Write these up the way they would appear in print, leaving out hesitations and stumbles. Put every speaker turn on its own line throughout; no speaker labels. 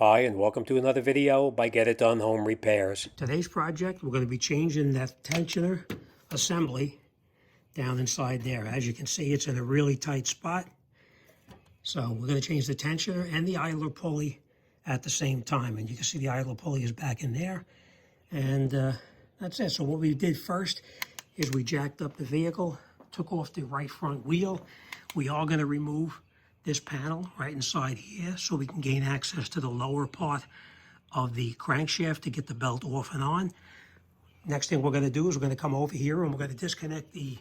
Hi, and welcome to another video by Get It Done Home Repairs.
Today's project, we're going to be changing that tensioner assembly down inside there. As you can see, it's in a really tight spot. So we're going to change the tensioner and the idler pulley at the same time. And you can see the idler pulley is back in there. And that's it. So what we did first is we jacked up the vehicle, took off the right front wheel. We are going to remove this panel right inside here so we can gain access to the lower part of the crankshaft to get the belt off and on. Next thing we're going to do is we're going to come over here and we're going to disconnect the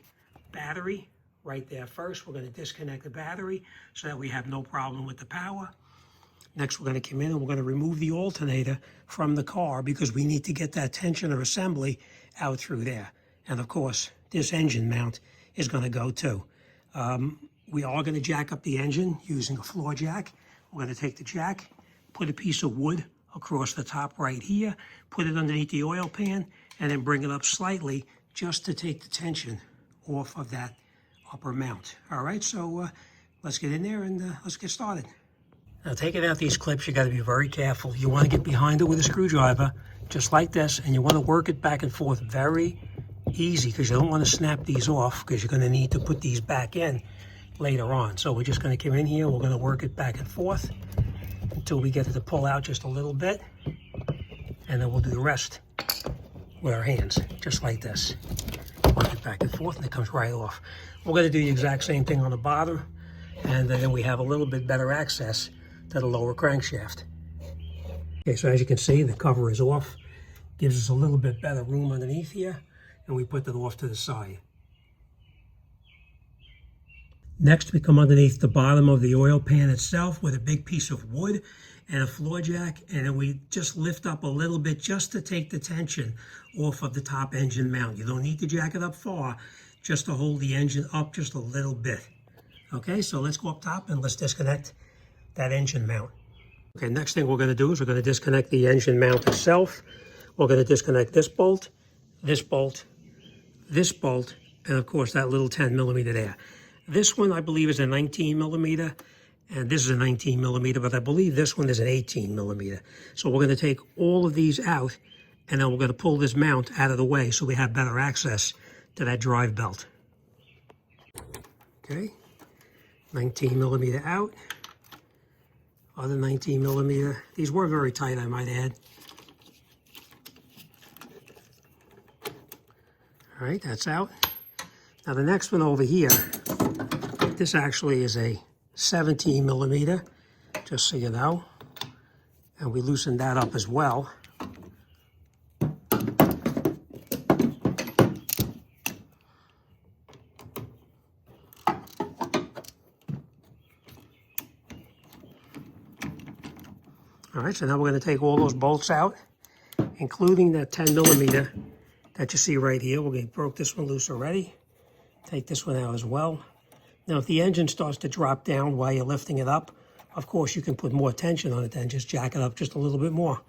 battery right there first. We're going to disconnect the battery so that we have no problem with the power. Next, we're going to come in and we're going to remove the alternator from the car because we need to get that tensioner assembly out through there. And of course, this engine mount is going to go too. We are going to jack up the engine using a floor jack. We're going to take the jack, put a piece of wood across the top right here, put it underneath the oil pan, and then bring it up slightly just to take the tension off of that upper mount. All right, so let's get in there and let's get started. Now, taking out these clips, you got to be very careful. You want to get behind it with a screwdriver, just like this, and you want to work it back and forth very easy because you don't want to snap these off because you're going to need to put these back in later on. So we're just going to come in here, we're going to work it back and forth until we get it to pull out just a little bit, and then we'll do the rest with our hands, just like this. Work it back and forth and it comes right off. We're going to do the exact same thing on the bottom, and then we have a little bit better access to the lower crankshaft. Okay, so as you can see, the cover is off. Gives us a little bit better room underneath here, and we put that off to the side. Next, we come underneath the bottom of the oil pan itself with a big piece of wood and a floor jack, and then we just lift up a little bit just to take the tension off of the top engine mount. You don't need to jack it up far, just to hold the engine up just a little bit. Okay, so let's go up top and let's disconnect that engine mount. Okay, next thing we're going to do is we're going to disconnect the engine mount itself. We're going to disconnect this bolt, this bolt, this bolt, and of course that little 10 millimeter there. This one, I believe, is a 19 millimeter, and this is a 19 millimeter, but I believe this one is an 18 millimeter. So we're going to take all of these out, and then we're going to pull this mount out of the way so we have better access to that drive belt. Okay, 19 millimeter out, other 19 millimeter. These were very tight, I might add. All right, that's out. Now the next one over here, this actually is a 17 millimeter, just so you know. And we loosened that up as well. All right, so now we're going to take all those bolts out, including that 10 millimeter that you see right here. We broke this one loose already. Take this one out as well. Now, if the engine starts to drop down while you're lifting it up, of course, you can put more tension on it then. Just jack it up just a little bit more.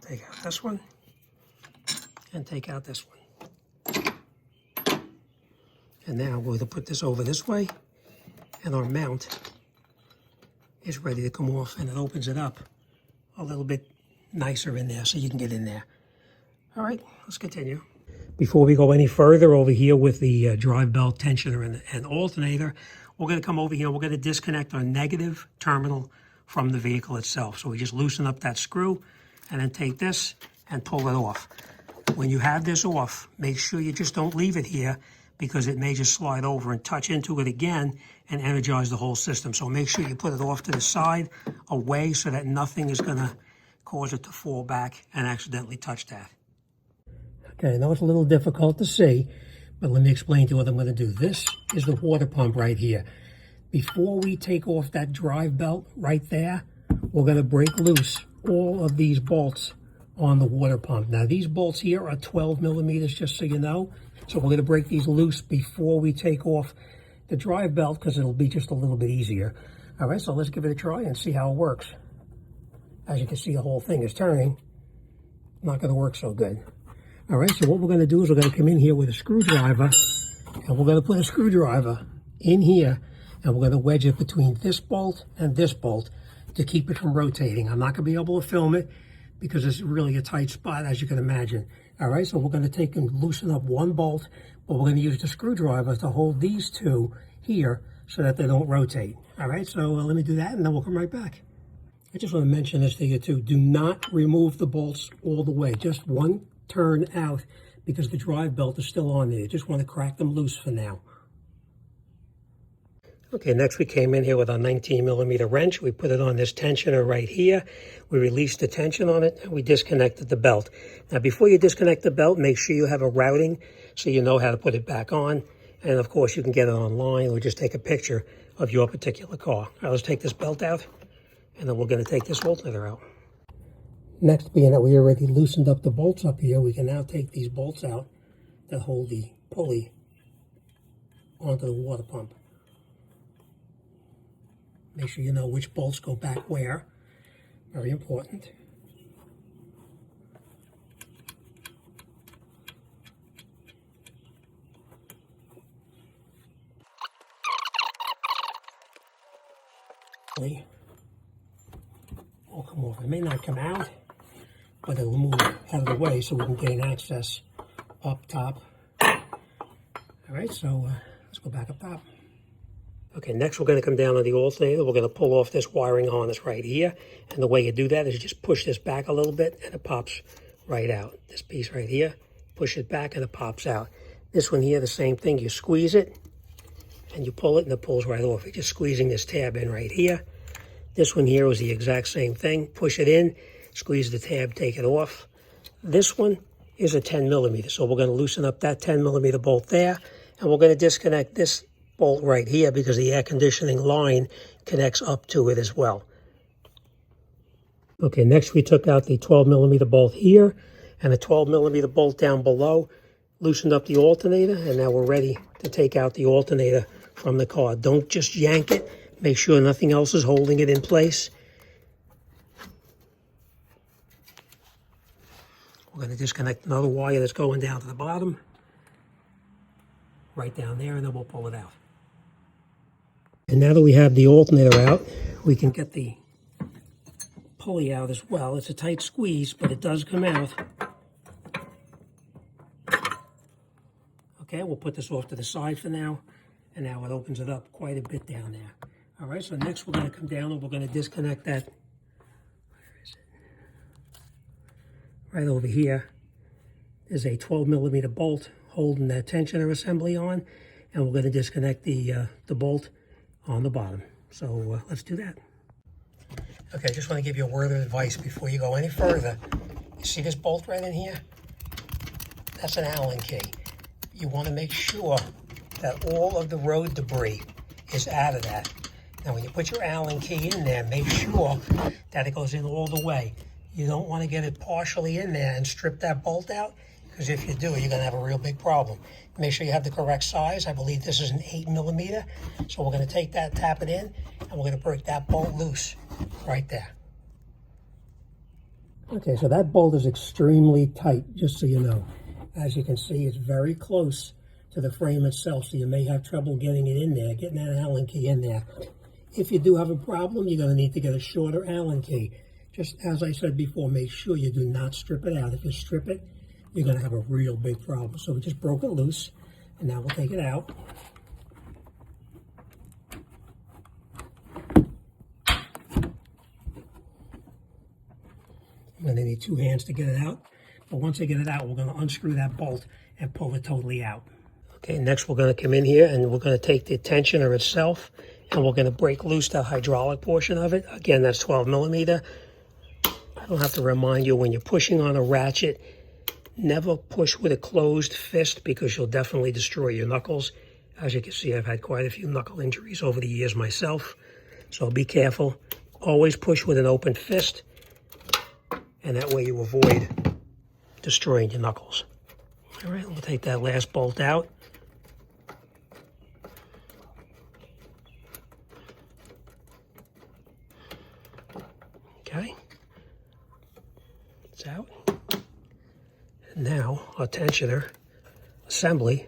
Take out this one, and take out this one. And now we're going to put this over this way, and our mount is ready to come off, and it opens it up a little bit nicer in there so you can get in there. All right, let's continue. Before we go any further over here with the drive belt tensioner and alternator, we're going to come over here and we're going to disconnect our negative terminal from the vehicle itself. So we just loosen up that screw and then take this and pull it off. When you have this off, make sure you just don't leave it here because it may just slide over and touch into it again and energize the whole system. So make sure you put it off to the side, away, so that nothing is gonna cause it to fall back and accidentally touch that. Okay, I know it's a little difficult to see, but let me explain to you what I'm gonna do. This is the water pump right here. Before we take off that drive belt right there, we're gonna break loose all of these bolts on the water pump. Now these bolts here are 12 millimeters, just so you know. So we're going to break these loose before we take off the drive belt because it'll be just a little bit easier. All right, so let's give it a try and see how it works. As you can see, the whole thing is turning. not going to work so good. All right, so what we're going to do is we're going to come in here with a screwdriver, and we're going to put a screwdriver in here, and we're going to wedge it between this bolt and this bolt to keep it from rotating. I'm not going to be able to film it because it's really a tight spot, as you can imagine. All right, so we're going to take and loosen up one bolt, but we're going to use the screwdriver to hold these two here so that they don't rotate. All right, so let me do that, and then we'll come right back. I just want to mention this to you too. Do not remove the bolts all the way. Just one turn out because the drive belt is still on there. You just want to crack them loose for now. Okay, next we came in here with our 19mm wrench. We put it on this tensioner right here. We released the tension on it, and we disconnected the belt. Now, before you disconnect the belt, make sure you have a routing so you know how to put it back on. And of course, you can get it online or just take a picture of your particular car. All right, let's take this belt out, and then we're going to take this alternator out. Next, being that we already loosened up the bolts up here, we can now take these bolts out that hold the pulley onto the water pump. Make sure you know which bolts go back where. Very important. Will come off. It may not come out, but it will move out of the way so we can gain access up top. All right, so let's go back up top. Okay, next we're going to come down on the alternator. We're going to pull off this wiring harness right here. And the way you do that is you just push this back a little bit and it pops right out. This piece right here, push it back and it pops out. This one here, the same thing. You squeeze it and you pull it and it pulls right off. You're just squeezing this tab in right here. This one here was the exact same thing. Push it in, squeeze the tab, take it off. This one is a 10mm. So we're going to loosen up that 10mm bolt there. And we're going to disconnect this bolt right here because the air conditioning line connects up to it as well. Okay, next we took out the 12mm bolt here and the 12mm bolt down below, loosened up the alternator, and now we're ready to take out the alternator from the car. Don't just yank it. Make sure nothing else is holding it in place. We're going to disconnect another wire that's going down to the bottom, right down there, and then we'll pull it out. And now that we have the alternator out, we can get the pulley out as well. It's a tight squeeze, but it does come out. Okay, we'll put this off to the side for now, and now it opens it up quite a bit down there. All right, so next we're going to come down and we're going to disconnect that. Where is it? Right over here is a 12mm bolt holding that tensioner assembly on, and we're going to disconnect the bolt on the bottom. So let's do that. Okay, I just want to give you a word of advice before you go any further. You see this bolt right in here? That's an Allen key. You want to make sure that all of the road debris is out of that. Now, when you put your Allen key in there, make sure that it goes in all the way. You don't want to get it partially in there and strip that bolt out, because if you do, you're going to have a real big problem. Make sure you have the correct size. I believe this is an 8mm. So we're going to take that, tap it in, and we're going to break that bolt loose right there. Okay, so that bolt is extremely tight, just so you know. As you can see, it's very close to the frame itself, so you may have trouble getting it in there, getting that Allen key in there. If you do have a problem, you're going to need to get a shorter Allen key. Just as I said before, make sure you do not strip it out. If you strip it, you're going to have a real big problem. So we just broke it loose, and now we'll take it out. I'm going to need two hands to get it out. But once I get it out, we're going to unscrew that bolt and pull it totally out. Okay, next we're going to come in here and we're going to take the tensioner itself and we're going to break loose the hydraulic portion of it. Again, that's 12mm. I don't have to remind you, when you're pushing on a ratchet, never push with a closed fist because you'll definitely destroy your knuckles. As you can see, I've had quite a few knuckle injuries over the years myself, so be careful. Always push with an open fist, and that way you avoid destroying your knuckles. All right, we'll take that last bolt out. Okay, it's out. Now our tensioner assembly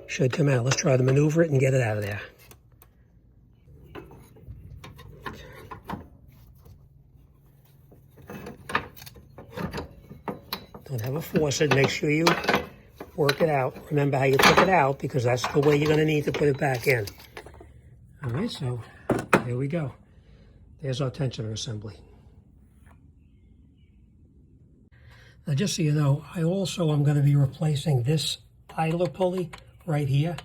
should come out. Let's try to maneuver it and get it out of there. Don't have a faucet. Make sure you work it out. Remember how you took it out, because that's the way you're going to need to put it back in. All right, so here we go. There's our tensioner assembly. Now, just so you know, I'm going to be replacing this idler pulley right here.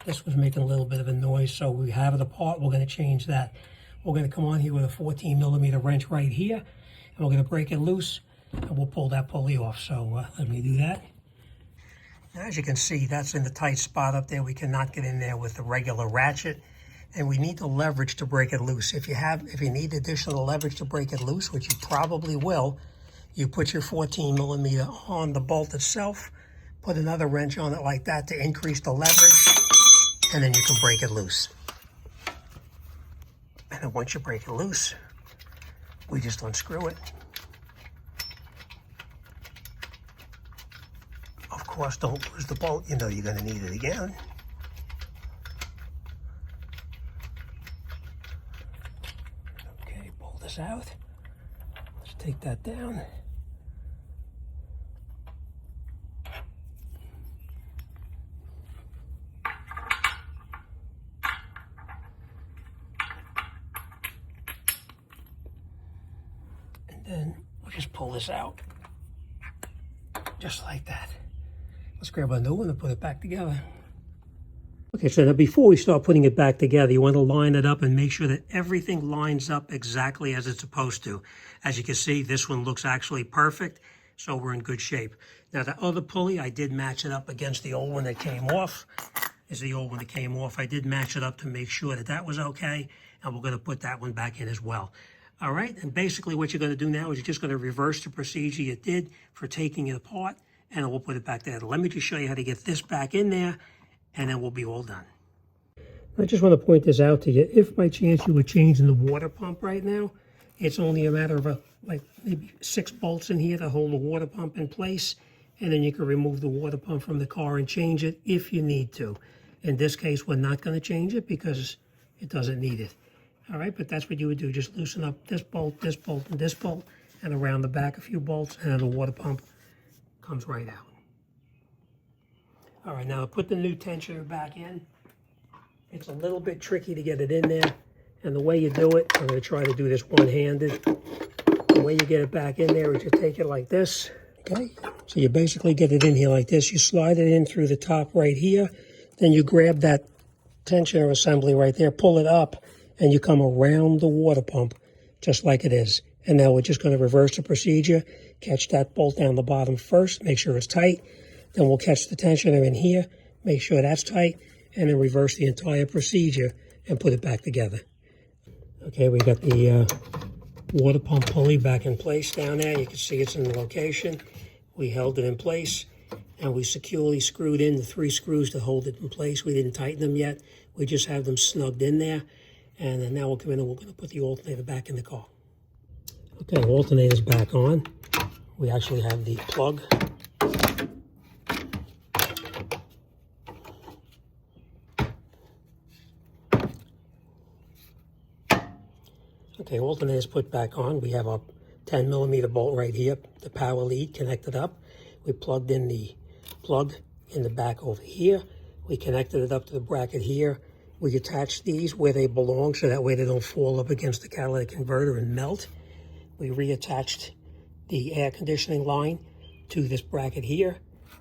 This was making a little bit of a noise, so we have it apart. We're going to change that. We're going to come on here with a 14mm wrench right here, and we're going to break it loose, and we'll pull that pulley off. So let me do that. Now, as you can see, that's in the tight spot up there. We cannot get in there with the regular ratchet, and we need the leverage to break it loose. If you need additional leverage to break it loose, which you probably will, you put your 14mm on the bolt itself, put another wrench on it like that to increase the leverage, and then you can break it loose. And then once you break it loose, we just unscrew it. Of course, don't lose the bolt. You know you're going to need it again. Okay, pull this out. Let's take that down. And then we'll just pull this out. Just like that. Let's grab a new one and put it back together. Okay, so now before we start putting it back together, you want to line it up and make sure that everything lines up exactly as it's supposed to. As you can see, this one looks actually perfect, so we're in good shape. Now, the other pulley, I did match it up against the old one that came off. Is the old one that came off. I did match it up to make sure that that was okay, and we're going to put that one back in as well. All right, and basically what you're going to do now is you're just going to reverse the procedure you did for taking it apart, and we'll put it back there. Let me just show you how to get this back in there, and then we'll be all done. I just want to point this out to you. If by chance you were changing the water pump right now, it's only a matter of like maybe 6 bolts in here to hold the water pump in place, and then you can remove the water pump from the car and change it if you need to. In this case, we're not going to change it because it doesn't need it. All right, but that's what you would do. Just loosen up this bolt, and this bolt, and around the back a few bolts, and then the water pump comes right out. All right, now put the new tensioner back in. It's a little bit tricky to get it in there, and the way you do it, I'm going to try to do this one-handed. The way you get it back in there is you take it like this, okay? So you basically get it in here like this. You slide it in through the top right here, then you grab that tensioner assembly right there, pull it up, and you come around the water pump just like it is. And now we're just going to reverse the procedure, catch that bolt down the bottom first, make sure it's tight. Then we'll catch the tensioner in here, make sure that's tight, and then reverse the entire procedure and put it back together. Okay, we got the water pump pulley back in place down there. You can see it's in the location. We held it in place, and we securely screwed in the 3 screws to hold it in place. We didn't tighten them yet. We just have them snugged in there. And then now we'll come in and we're going to put the alternator back in the car. Okay, alternator's back on. We actually have the plug. Okay, alternator's put back on. We have our 10mm bolt right here, the power lead connected up. We plugged in the plug in the back over here. We connected it up to the bracket here. We attach these where they belong so that way they don't fall up against the catalytic converter and melt. We reattached the air conditioning line to this bracket here,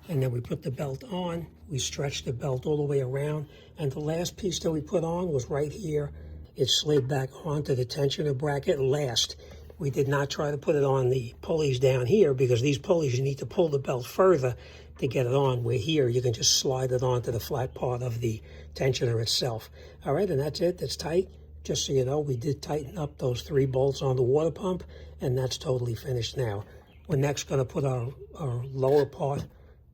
and then we put the belt on. We stretched the belt all the way around, and the last piece that we put on was right here. It slid back onto the tensioner bracket last. We did not try to put it on the pulleys down here because these pulleys, you need to pull the belt further to get it on, where here you can just slide it onto the flat part of the tensioner itself. All right, and that's it. That's tight. Just so you know, we did tighten up those 3 bolts on the water pump, and that's totally finished now. We're next going to put our lower part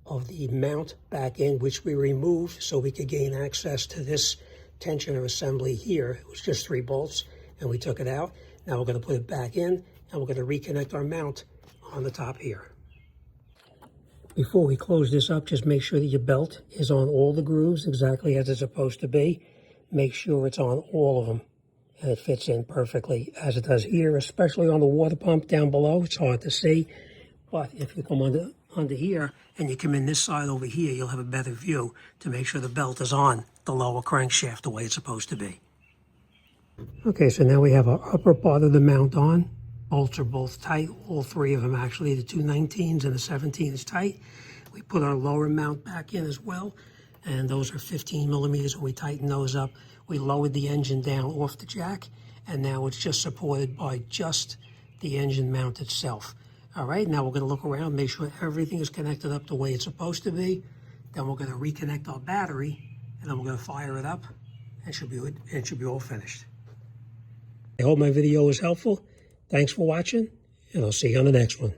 of the mount back in, which we removed so we could gain access to this tensioner assembly here. It was just 3 bolts, and we took it out. Now we're going to put it back in, and we're going to reconnect our mount on the top here. Before we close this up, just make sure that your belt is on all the grooves exactly as it's supposed to be. Make sure it's on all of them and it fits in perfectly as it does here, especially on the water pump down below. It's hard to see, but if you come under here and you come in this side over here, you'll have a better view to make sure the belt is on the lower crankshaft the way it's supposed to be. Okay, so now we have our upper part of the mount on. Bolts are both tight, all three of them actually. The two 19s and the 17 is tight. We put our lower mount back in as well, and those are 15 millimeters, and we tighten those up. We lowered the engine down off the jack, and now it's just supported by just the engine mount itself. All right, now we're going to look around, make sure everything is connected up the way it's supposed to be. Then we're going to reconnect our battery, and then we're going to fire it up, and it should be all finished. I hope my video was helpful. Thanks for watching, and I'll see you on the next one.